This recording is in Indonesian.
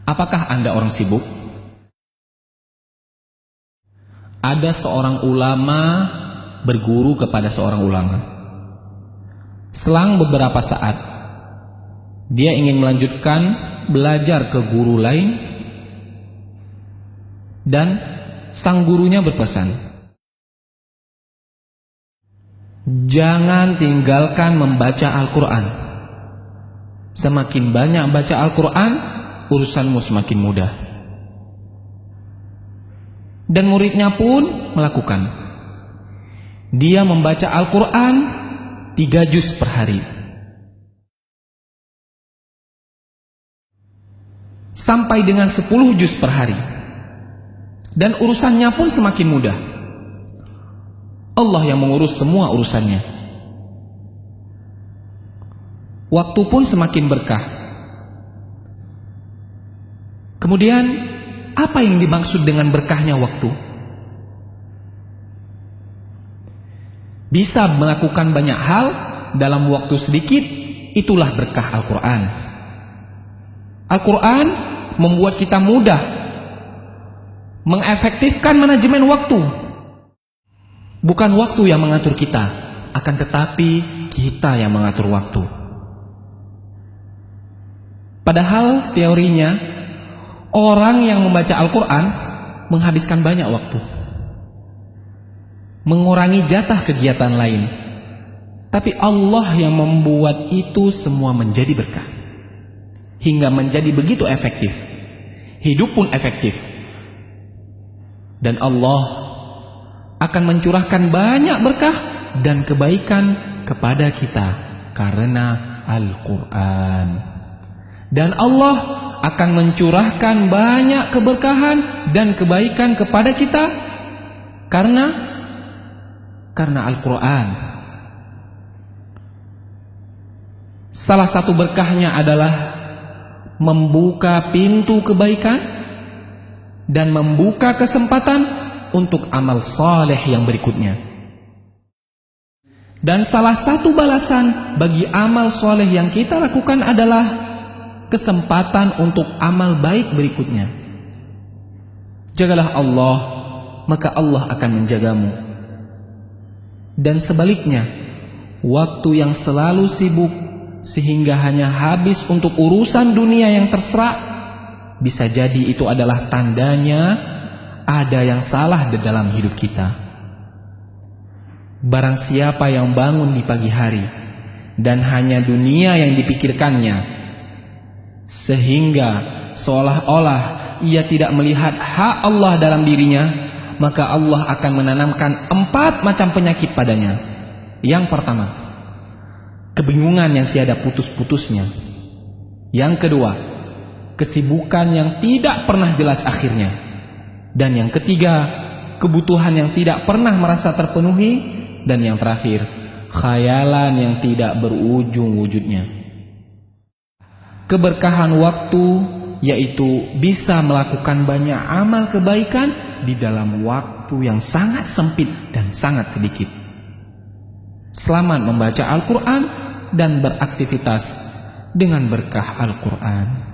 Apakah Anda orang sibuk? Ada seorang ulama berguru kepada seorang ulama. Selang beberapa saat, dia ingin melanjutkan belajar ke guru lain, dan sang gurunya berpesan, jangan tinggalkan membaca Al-Quran. Semakin banyak baca Al-Quran, urusanmu semakin mudah. Dan muridnya pun melakukan. Dia membaca Al-Quran 3 juz per hari. Sampai dengan 10 juz per hari. Dan urusannya pun semakin mudah. Allah yang mengurus semua urusannya. Waktu pun semakin berkah. Kemudian, apa yang dimaksud dengan berkahnya waktu? Bisa melakukan banyak hal dalam waktu sedikit, itulah berkah Al-Quran. Al-Quran membuat kita mudah mengefektifkan manajemen waktu. Bukan waktu yang mengatur kita, akan tetapi kita yang mengatur waktu. Padahal teorinya, orang yang membaca Al-Quran menghabiskan banyak waktu, mengurangi jatah kegiatan lain. Tapi Allah yang membuat itu semua menjadi berkah, hingga menjadi begitu efektif. Hidup pun efektif. Dan Allah akan mencurahkan banyak berkah dan kebaikan kepada kita karena Al-Quran. Dan Allah akan mencurahkan banyak keberkahan dan kebaikan kepada kita karena Al-Quran. Salah satu berkahnya adalah membuka pintu kebaikan dan membuka kesempatan untuk amal saleh yang berikutnya. Dan salah satu balasan bagi amal saleh yang kita lakukan adalah kesempatan untuk amal baik berikutnya. Jagalah Allah, maka Allah akan menjagamu. Dan sebaliknya, waktu yang selalu sibuk sehingga hanya habis untuk urusan dunia yang terserah, bisa jadi itu adalah tandanya ada yang salah di dalam hidup kita. Barang siapa yang bangun di pagi hari dan hanya dunia yang dipikirkannya, sehingga seolah-olah ia tidak melihat hak Allah dalam dirinya, maka Allah akan menanamkan 4 macam penyakit padanya. Yang pertama, kebingungan yang tiada putus-putusnya. Yang kedua, kesibukan yang tidak pernah jelas akhirnya. Dan yang ketiga, kebutuhan yang tidak pernah merasa terpenuhi. Dan yang terakhir, khayalan yang tidak berujung wujudnya. Keberkahan waktu yaitu bisa melakukan banyak amal kebaikan di dalam waktu yang sangat sempit dan sangat sedikit. Selamat membaca Al-Quran dan beraktivitas dengan berkah Al-Quran.